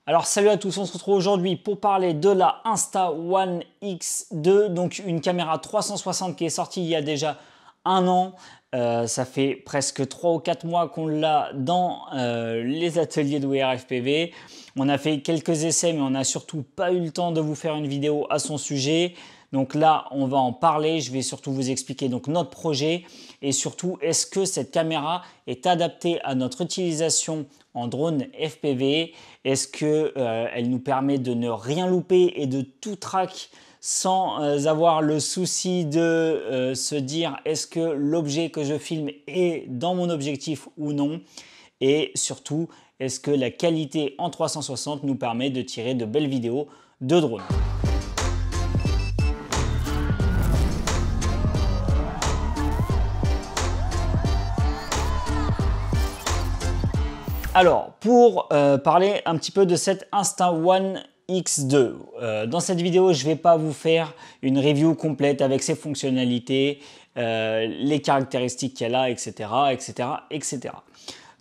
Alors salut à tous, on se retrouve aujourd'hui pour parler de la Insta-One X2, donc une caméra 360 qui est sortie il y a déjà un an. Ça fait presque 3 ou 4 mois qu'on l'a dans les ateliers de WeAreFPV. On a fait quelques essais, mais on n'a surtout pas eu le temps de vous faire une vidéo à son sujet. Donc là, on va en parler. Je vais surtout vous expliquer donc notre projet et surtout, est-ce que cette caméra est adaptée à notre utilisation en drone FPV? Est-ce qu'elle nous permet de ne rien louper et de tout track sans avoir le souci de se dire est-ce que l'objet que je filme est dans mon objectif ou non? Et surtout, est-ce que la qualité en 360 nous permet de tirer de belles vidéos de drone? Alors, pour parler un petit peu de cette Insta-One X2, dans cette vidéo, je ne vais pas vous faire une review complète avec ses fonctionnalités, les caractéristiques qu'elle a, etc., etc., etc.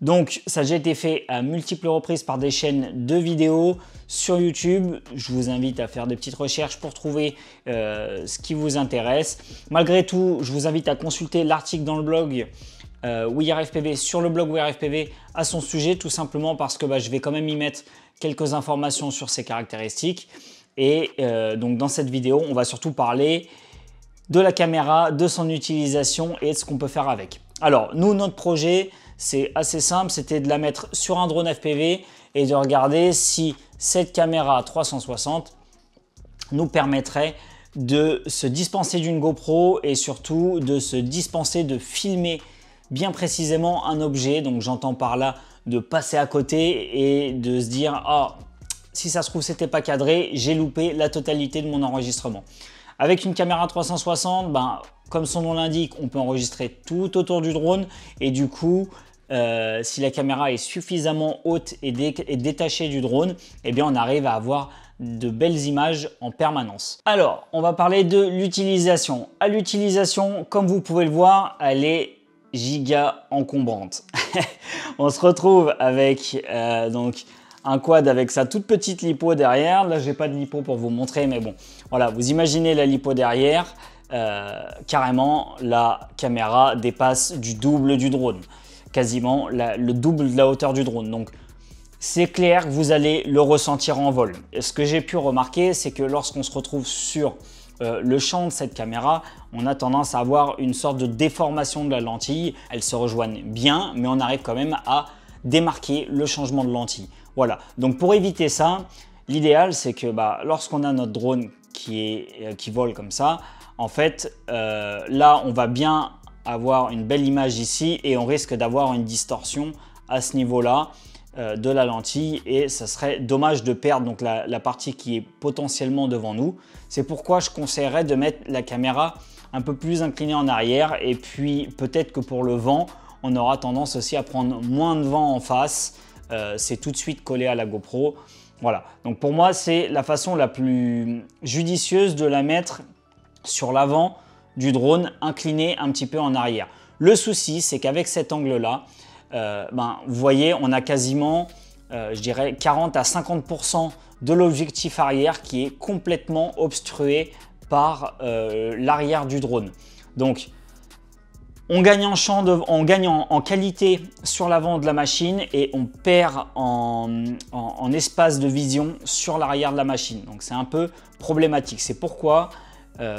Donc, ça a déjà été fait à multiples reprises par des chaînes de vidéos sur YouTube. Je vous invite à faire des petites recherches pour trouver ce qui vous intéresse. Malgré tout, je vous invite à consulter l'article dans le blog WeAreFPV, sur le blog WeAreFPV à son sujet, tout simplement parce que je vais quand même y mettre quelques informations sur ses caractéristiques. Et donc dans cette vidéo, on va surtout parler de la caméra, de son utilisation et de ce qu'on peut faire avec. Alors nous, notre projet, c'est assez simple, c'était de la mettre sur un drone FPV et de regarder si cette caméra 360 nous permettrait de se dispenser d'une GoPro et surtout de se dispenser de filmer bien précisément un objet. Donc j'entends par là de passer à côté et de se dire ah, si ça se trouve c'était pas cadré, j'ai loupé la totalité de mon enregistrement. Avec une caméra 360, comme son nom l'indique, on peut enregistrer tout autour du drone et du coup si la caméra est suffisamment haute et détachée du drone, eh bien on arrive à avoir de belles images en permanence. Alors on va parler de l'utilisation. À l'utilisation, comme vous pouvez le voir, elle est giga encombrante. On se retrouve avec donc un quad avec sa toute petite lipo derrière. Là, j'ai pas de lipo pour vous montrer, mais bon, voilà, vous imaginez la lipo derrière. Carrément, la caméra dépasse du double du drone, quasiment le double de la hauteur du drone. Donc, c'est clair que vous allez le ressentir en vol. Et ce que j'ai pu remarquer, c'est que lorsqu'on se retrouve sur le champ de cette caméra, on a tendance à avoir une sorte de déformation de la lentille. Elles se rejoignent bien, mais on arrive quand même à démarquer le changement de lentille. Voilà, donc pour éviter ça, l'idéal c'est que lorsqu'on a notre drone qui vole comme ça, en fait, là on va bien avoir une belle image ici et on risque d'avoir une distorsion à ce niveau-là de la lentille et ça serait dommage de perdre donc la partie qui est potentiellement devant nous. C'est pourquoi je conseillerais de mettre la caméra un peu plus inclinée en arrière et puis peut-être que pour le vent, on aura tendance aussi à prendre moins de vent en face. C'est tout de suite collé à la GoPro. Voilà, donc pour moi, c'est la façon la plus judicieuse de la mettre sur l'avant du drone, incliné un petit peu en arrière. Le souci, c'est qu'avec cet angle-là, vous voyez, on a quasiment, je dirais, 40 à 50% de l'objectif arrière qui est complètement obstrué par l'arrière du drone. Donc, on gagne on gagne en qualité sur l'avant de la machine et on perd en espace de vision sur l'arrière de la machine. Donc, c'est un peu problématique. C'est pourquoi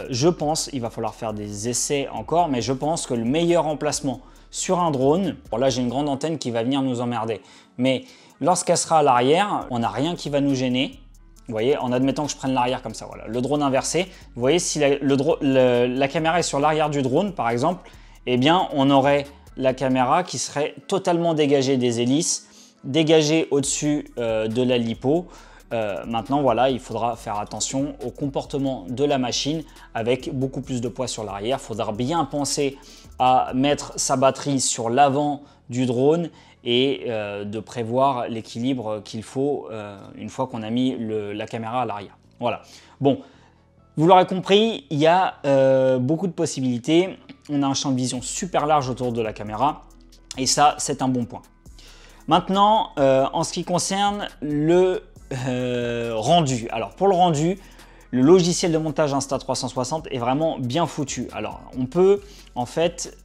je pense, il va falloir faire des essais encore, mais je pense que le meilleur emplacement sur un drone, bon là j'ai une grande antenne qui va venir nous emmerder, mais lorsqu'elle sera à l'arrière, on n'a rien qui va nous gêner. Vous voyez, en admettant que je prenne l'arrière comme ça, voilà, le drone inversé. Vous voyez, si la caméra est sur l'arrière du drone, par exemple, eh bien on aurait la caméra qui serait totalement dégagée des hélices, dégagée au-dessus de la lipo. Maintenant, voilà, il faudra faire attention au comportement de la machine avec beaucoup plus de poids sur l'arrière. Il faudra bien penser à mettre sa batterie sur l'avant du drone et de prévoir l'équilibre qu'il faut une fois qu'on a mis la caméra à l'arrière. Voilà. Bon, vous l'aurez compris, il y a beaucoup de possibilités. On a un champ de vision super large autour de la caméra et ça, c'est un bon point. Maintenant, en ce qui concerne le rendu. Alors pour le rendu, le logiciel de montage Insta360 est vraiment bien foutu. Alors on peut en fait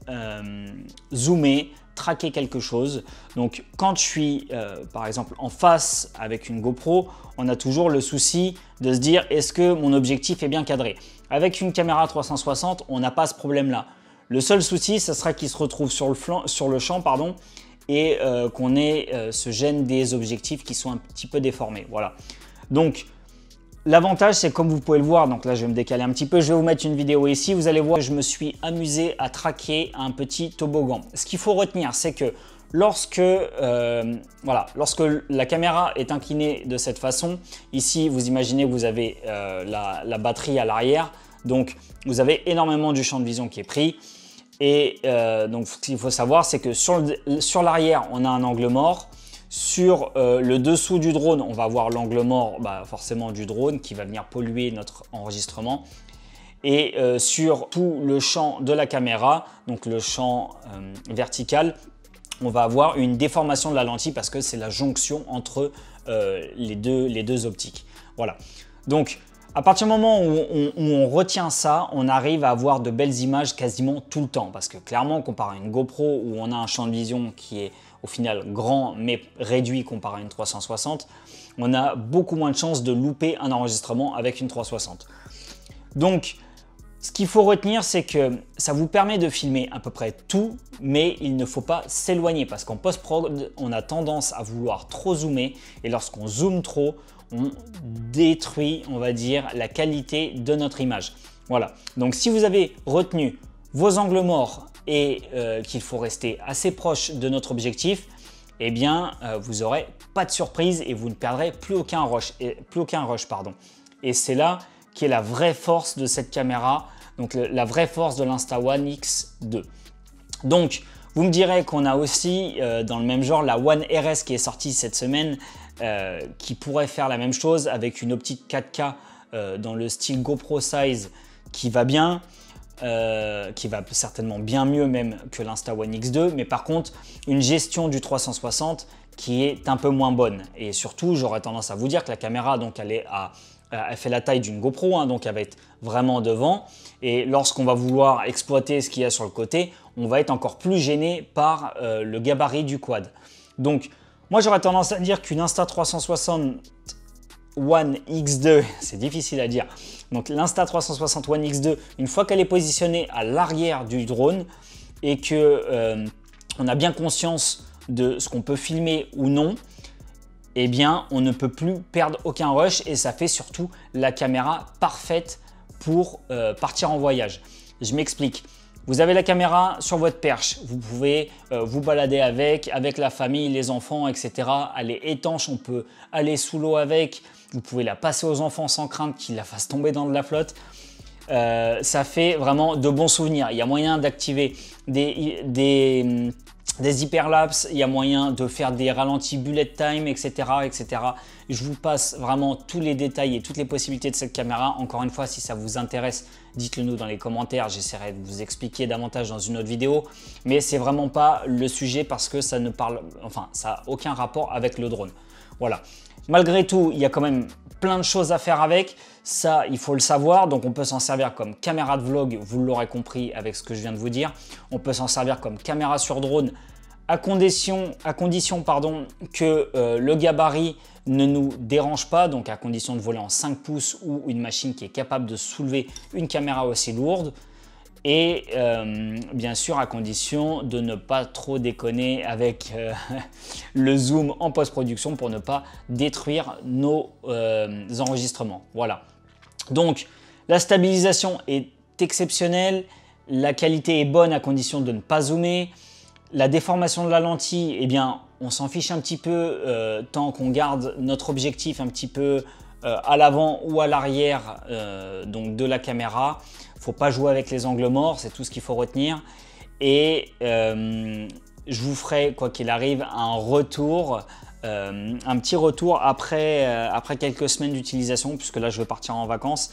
zoomer, traquer quelque chose. Donc quand je suis par exemple en face avec une GoPro, on a toujours le souci de se dire est-ce que mon objectif est bien cadré. Avec une caméra 360, on n'a pas ce problème-là. Le seul souci, ce sera qu'il se retrouve sur le champ, pardon, et qu'on ait ce gêne des objectifs qui sont un petit peu déformés. Voilà. Donc l'avantage, c'est comme vous pouvez le voir, donc là je vais me décaler un petit peu, je vais vous mettre une vidéo ici, vous allez voir, je me suis amusé à traquer un petit toboggan. Ce qu'il faut retenir, c'est que lorsque la caméra est inclinée de cette façon, ici vous imaginez que vous avez la batterie à l'arrière, donc vous avez énormément du champ de vision qui est pris. Et donc ce qu'il faut savoir, c'est que sur l'arrière, on a un angle mort. Sur le dessous du drone, on va avoir l'angle mort forcément du drone qui va venir polluer notre enregistrement. Et sur tout le champ de la caméra, donc le champ vertical, on va avoir une déformation de la lentille parce que c'est la jonction entre les deux optiques. Voilà. Donc à partir du moment où on retient ça, on arrive à avoir de belles images quasiment tout le temps. Parce que clairement, comparé à une GoPro où on a un champ de vision qui est au final grand mais réduit comparé à une 360, on a beaucoup moins de chances de louper un enregistrement avec une 360. Donc, ce qu'il faut retenir, c'est que ça vous permet de filmer à peu près tout, mais il ne faut pas s'éloigner parce qu'en post-prod, on a tendance à vouloir trop zoomer et lorsqu'on zoome trop, on détruit, on va dire, la qualité de notre image. Voilà. Donc, si vous avez retenu vos angles morts et qu'il faut rester assez proche de notre objectif, eh bien, vous n'aurez pas de surprise et vous ne perdrez plus aucun rush. Et c'est là qui est la vraie force de cette caméra, donc la vraie force de l'Insta1 X2. Donc, vous me direz qu'on a aussi dans le même genre la One RS qui est sortie cette semaine, qui pourrait faire la même chose avec une optique 4K dans le style GoPro Size qui va bien, qui va certainement bien mieux même que l'Insta1 X2, mais par contre une gestion du 360 qui est un peu moins bonne. Et surtout, j'aurais tendance à vous dire que la caméra, donc elle fait la taille d'une GoPro, hein, donc elle va être vraiment devant. Et lorsqu'on va vouloir exploiter ce qu'il y a sur le côté, on va être encore plus gêné par le gabarit du quad. Donc, moi j'aurais tendance à dire qu'une Insta360 One X2, c'est difficile à dire, donc l'Insta360 One X2, une fois qu'elle est positionnée à l'arrière du drone et que on a bien conscience de ce qu'on peut filmer ou non, eh bien on ne peut plus perdre aucun rush et ça fait surtout la caméra parfaite pour partir en voyage. Je m'explique. Vous avez la caméra sur votre perche, vous pouvez vous balader avec la famille, les enfants, etc. Elle est étanche, on peut aller sous l'eau avec, vous pouvez la passer aux enfants sans crainte qu'ils la fassent tomber dans de la flotte. Ça fait vraiment de bons souvenirs. Il y a moyen d'activer des hyperlapses, il y a moyen de faire des ralentis bullet time, etc., etc. Je vous passe vraiment tous les détails et toutes les possibilités de cette caméra. Encore une fois, si ça vous intéresse, dites-le nous dans les commentaires. J'essaierai de vous expliquer davantage dans une autre vidéo. Mais c'est vraiment pas le sujet parce que ça n'a aucun rapport avec le drone. Voilà. Malgré tout, il y a quand même plein de choses à faire avec. Ça, il faut le savoir. Donc, on peut s'en servir comme caméra de vlog, vous l'aurez compris avec ce que je viens de vous dire. On peut s'en servir comme caméra sur drone à condition que le gabarit ne nous dérange pas, donc à condition de voler en 5 pouces ou une machine qui est capable de soulever une caméra aussi lourde. Et bien sûr à condition de ne pas trop déconner avec le zoom en post-production pour ne pas détruire nos enregistrements. Voilà. Donc la stabilisation est exceptionnelle, la qualité est bonne à condition de ne pas zoomer. La déformation de la lentille, eh bien, on s'en fiche un petit peu tant qu'on garde notre objectif un petit peu à l'avant ou à l'arrière donc de la caméra. Faut pas jouer avec les angles morts, c'est tout ce qu'il faut retenir. Et je vous ferai, quoi qu'il arrive, un petit retour après quelques semaines d'utilisation, puisque là je vais partir en vacances.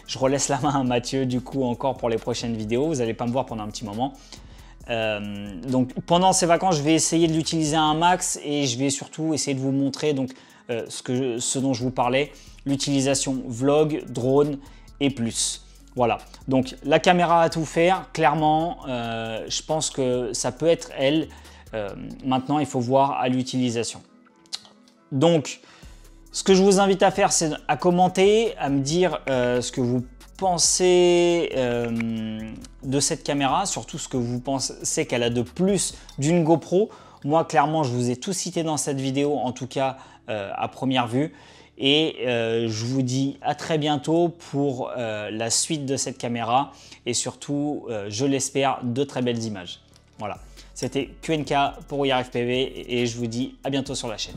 Je relaisse la main à Mathieu du coup encore pour les prochaines vidéos. Vous n'allez pas me voir pendant un petit moment. Donc pendant ces vacances, je vais essayer de l'utiliser un max et je vais surtout essayer de vous montrer donc, ce dont je vous parlais, l'utilisation vlog, drone et plus. Voilà, donc la caméra à tout faire, clairement, je pense que ça peut être elle. Maintenant, il faut voir à l'utilisation. Donc, ce que je vous invite à faire, c'est à commenter, à me dire ce que vous pensez de cette caméra, surtout ce que vous pensez qu'elle a de plus d'une GoPro. Moi, clairement, je vous ai tout cité dans cette vidéo, en tout cas à première vue. Et je vous dis à très bientôt pour la suite de cette caméra et surtout, je l'espère, de très belles images. Voilà, c'était QNK pour YarFPV et je vous dis à bientôt sur la chaîne.